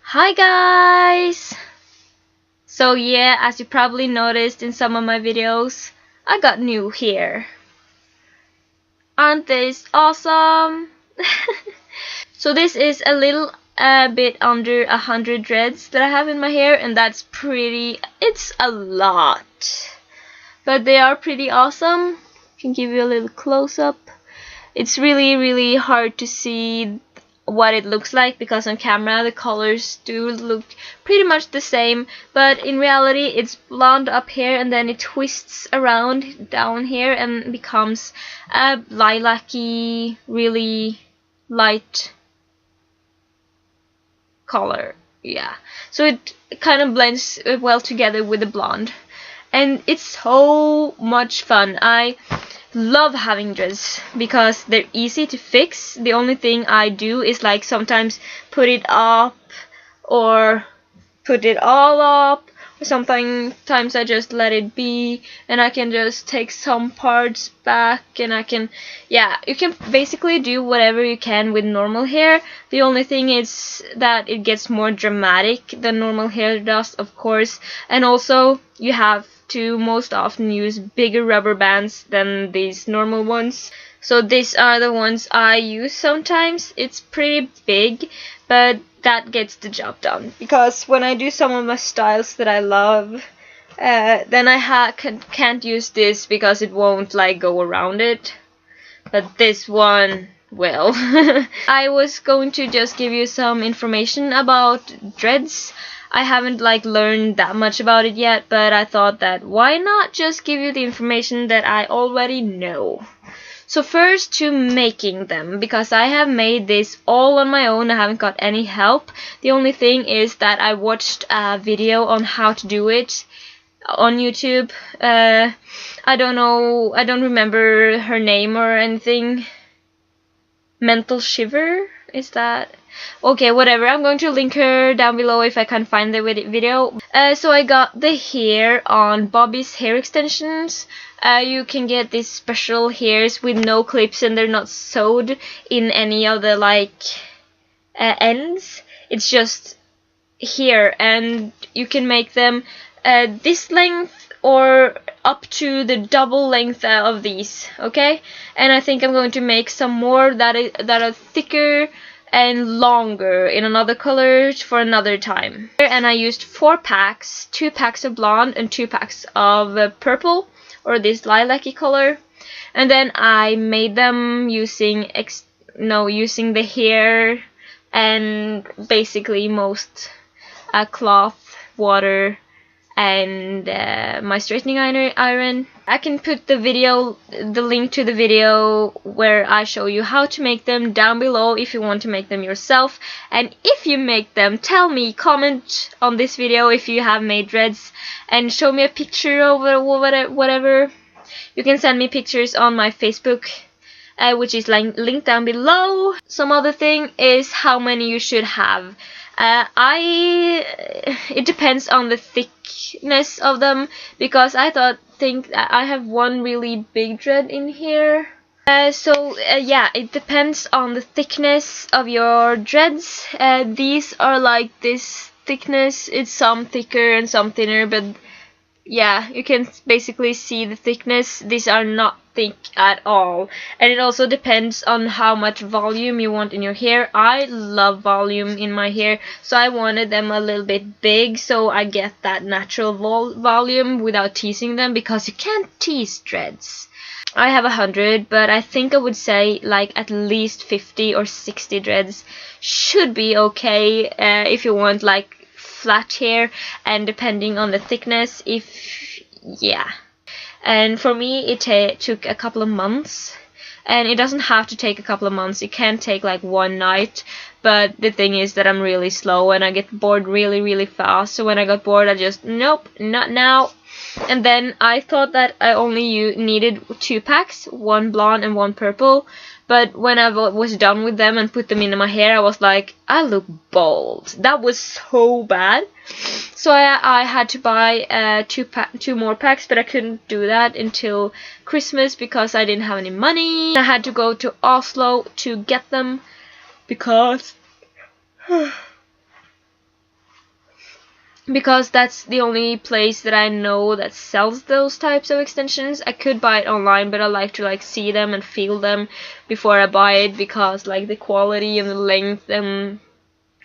Hi guys! So yeah, as you probably noticed in some of my videos, I got new hair. Aren't these awesome? So this is a little bit under 100 dreads that I have in my hair, and that's it's a lot. But they are pretty awesome. I can give you a little close-up. It's really hard to see what it looks like because on camera the colors do look pretty much the same, but in reality it's blonde up here and then it twists around down here and becomes a lilac-y, really light color. Yeah, so it kind of blends well together with the blonde, and it's so much fun. I love having dreads because they're easy to fix. The only thing I do is like sometimes put it up or put it all up, or sometimes I just let it be and I can just take some parts back, and I can, yeah, you can basically do whatever you can with normal hair. The only thing is that it gets more dramatic than normal hair does, of course, and also you have to most often use bigger rubber bands than these normal ones. So these are the ones I use sometimes. It's pretty big, but that gets the job done, because when I do some of my styles that I love, then I can't use this because it won't like go around it, but this one will. I was going to just give you some information about dreads. I haven't like learned that much about it yet, but I thought that why not just give you the information that I already know. So first, to making them, because I have made this all on my own. I haven't got any help. The only thing is that I watched a video on how to do it on YouTube. I don't know, I don't remember her name or anything. Mental Shiver, is that? Okay, whatever. I'm going to link her down below if I can find the video. So I got the hair on Bobby's Hair Extensions. You can get these special hairs with no clips, and they're not sewed in any of the like ends. It's just here, and you can make them this length or up to the double length of these. Okay, and I think I'm going to make some more that are thicker and longer in another color for another time. And I used 4 packs, 2 packs of blonde and 2 packs of purple, or this lilac-y color, and then I made them using the hair and basically most cloth, water, and my straightening iron. I can put the link to the video where I show you how to make them down below if you want to make them yourself. And if you make them, tell me, comment on this video if you have made dreads and show me a picture over whatever. You can send me pictures on my Facebook, which is linked down below. Some other thing is how many you should have. It depends on the thickness of them, because I think I have one really big dread in here. Yeah, it depends on the thickness of your dreads. These are like this thickness. It's some thicker and some thinner, but yeah, you can basically see the thickness. These are not thick at all, and it also depends on how much volume you want in your hair. I love volume in my hair, so I wanted them a little bit big so I get that natural volume without teasing them, because you can't tease dreads. I have 100, but I think I would say like at least 50 or 60 dreads should be okay if you want like flat hair, and depending on the thickness, yeah. And for me it took a couple of months, and it doesn't have to take a couple of months. It can take like one night, but the thing is that I'm really slow and I get bored really fast. So when I got bored, I just, nope, not now. And then I thought that I only needed 2 packs, 1 blonde and 1 purple. But when I was done with them and put them in my hair, I was like, I look bald. That was so bad. So I had to buy 2 more packs, but I couldn't do that until Christmas because I didn't have any money. I had to go to Oslo to get them because because that's the only place that I know that sells those types of extensions. I could buy it online, but I like to like see them and feel them before I buy it, because like the quality and the length and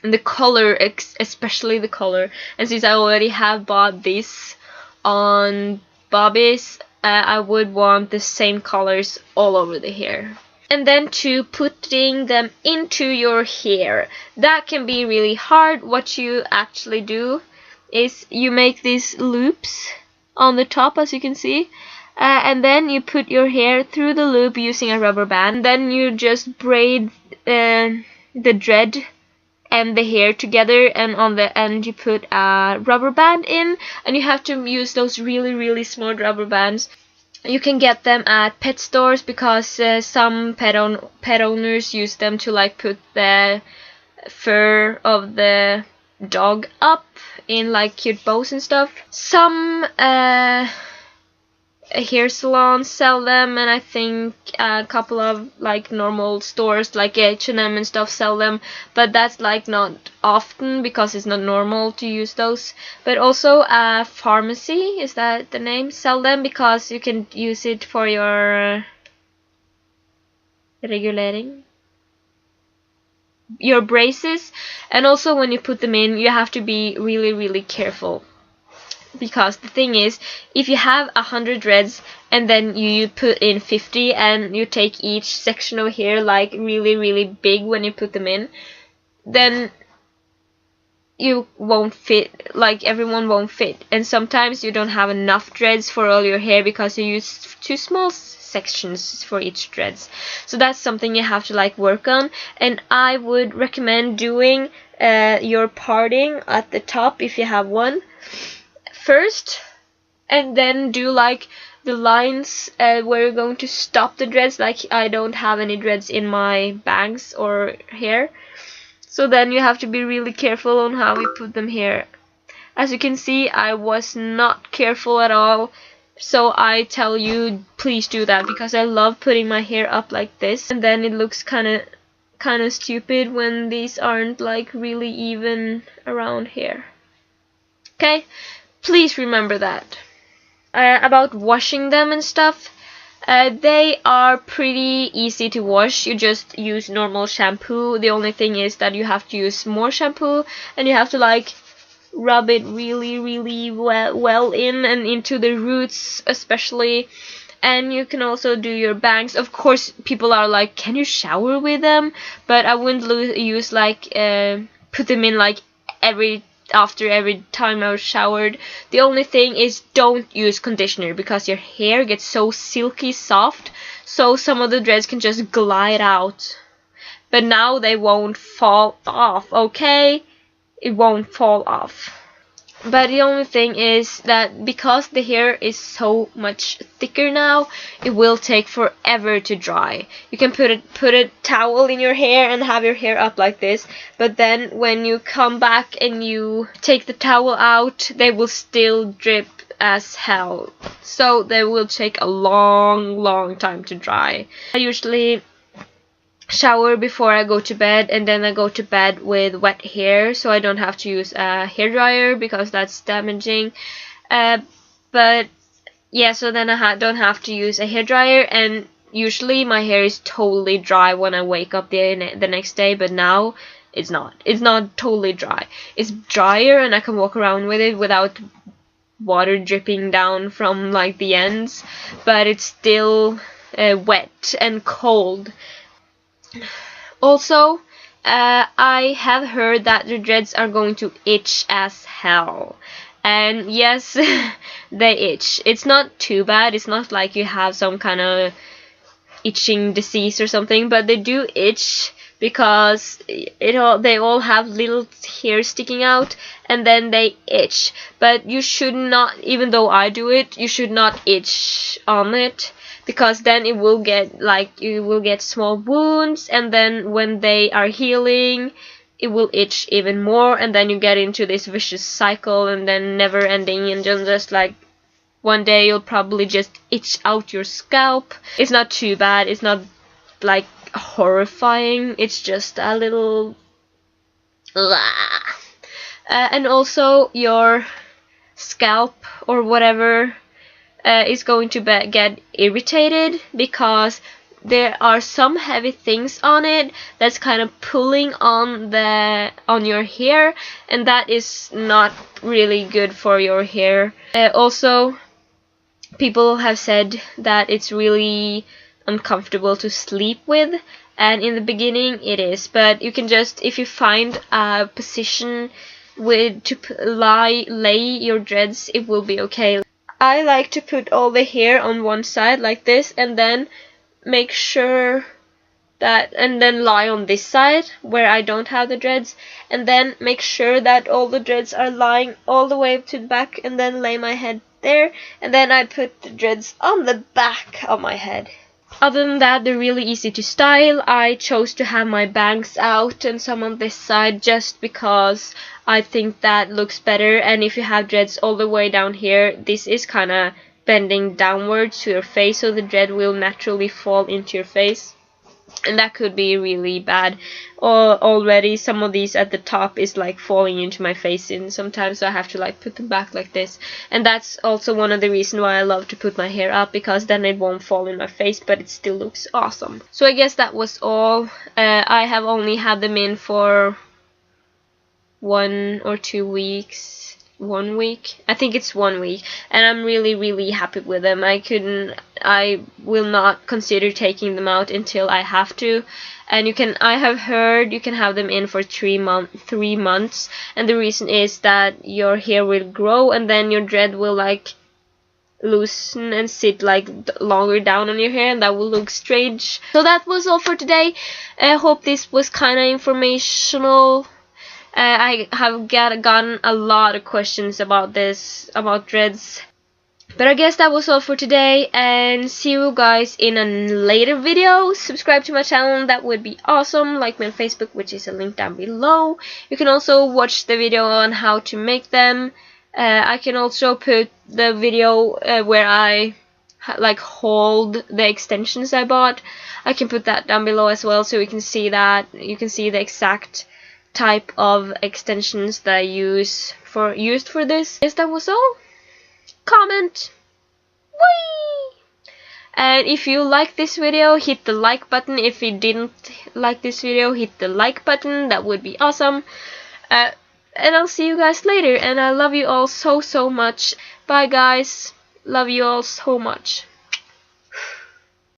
the color, especially the color. And since I already have bought this on Bobby's, I would want the same colors all over the hair. And then to putting them into your hair, that can be really hard. What you actually do is you make these loops on the top, as you can see, and then you put your hair through the loop using a rubber band. Then you just braid the dread and the hair together, and on the end you put a rubber band in, and you have to use those really small rubber bands. You can get them at pet stores, because some pet owners use them to like put the fur of the dog up in like cute bows and stuff. Some hair salons sell them, and I think a couple of like normal stores like H&M and stuff sell them, but that's like not often because it's not normal to use those. But also a pharmacy, is that the name, sell them, because you can use it for your regulating your braces. And also when you put them in, you have to be really careful, because the thing is, if you have 100 dreads and then you put in 50 and you take each section of hair like really big when you put them in, then you won't fit, like everyone won't fit. And sometimes you don't have enough dreads for all your hair because you use too small sections for each dreads. So that's something you have to like work on, and I would recommend doing your parting at the top if you have one first, and then do like the lines where you're going to stop the dreads. Like I don't have any dreads in my bangs or hair, so then you have to be really careful on how you put them here. As you can see, I was not careful at all, so I tell you, please do that, because I love putting my hair up like this, and then it looks kind of stupid when these aren't like really even around here. Okay, please remember that. About washing them and stuff, they are pretty easy to wash. You just use normal shampoo. The only thing is that you have to use more shampoo, and you have to like rub it really well in and into the roots especially. And you can also do your bangs. Of course, people are like, can you shower with them? But I wouldn't use like put them in like after every time I was showered. The only thing is, don't use conditioner, because your hair gets so silky soft, so some of the dreads can just glide out. But now they won't fall off, okay? It won't fall off. But the only thing is that because the hair is so much thicker now, it will take forever to dry. You can put a towel in your hair and have your hair up like this, but then when you come back and you take the towel out, they will still drip as hell. So they will take a long time to dry. I usually shower before I go to bed, and then I go to bed with wet hair, so I don't have to use a hairdryer because that's damaging. But yeah, so then I don't have to use a hairdryer, and usually my hair is totally dry when I wake up the next day, but now it's not. It's not totally dry. It's drier, and I can walk around with it without water dripping down from like the ends, but it's still wet and cold. Also, I have heard that the dreads are going to itch as hell. And yes, they itch. It's not too bad. It's not like you have some kind of itching disease or something, but they do itch because they all have little hairs sticking out, and then they itch. But you should not, even though I do it, you should not itch on it, because then it will get like, you will get small wounds, and then when they are healing it will itch even more, and then you get into this vicious cycle, and then never ending, and just like one day you'll probably just itch out your scalp. It's not too bad, it's not like horrifying, it's just a little And also your scalp or whatever is going to get irritated because there are some heavy things on it that's kind of pulling on your hair, and that is not really good for your hair. Also, people have said that it's really uncomfortable to sleep with, and in the beginning it is, but you can just, if you find a position to lay your dreads, it will be okay. I like to put all the hair on one side like this, and then make sure that, and then lie on this side where I don't have the dreads, and then make sure that all the dreads are lying all the way to the back, and then lay my head there, and then I put the dreads on the back of my head. Other than that, they're really easy to style. I chose to have my bangs out and some on this side just because I think that looks better, and if you have dreads all the way down here, this is kind of bending downwards to your face, so the dread will naturally fall into your face, and that could be really bad. Already some of these at the top is like falling into my face in sometimes, so I have to like put them back like this, and that's also one of the reasons why I love to put my hair up, because then it won't fall in my face but it still looks awesome. So I guess that was all. I have only had them in for 1 or 2 weeks. 1 week, I think it's 1 week, and I'm really happy with them. I will not consider taking them out until I have to. And I have heard you can have them in for 3 months, and the reason is that your hair will grow and then your dread will like loosen and sit like longer down on your hair, and that will look strange. So that was all for today. I hope this was kind of informational. I have gotten a lot of questions about this, about dreads. But I guess that was all for today, and see you guys in a later video. Subscribe to my channel, that would be awesome. Like me on Facebook, which is a link down below. You can also watch the video on how to make them. I can also put the video where I like hold the extensions I bought. I can put that down below as well, so you can see that. You can see the exact type of extensions that I used for this. Yes, that was all. Comment. Whee! And if you like this video, hit the like button. If you didn't like this video, hit the like button. That would be awesome. And I'll see you guys later, and I love you all so much. Bye guys, love you all so much.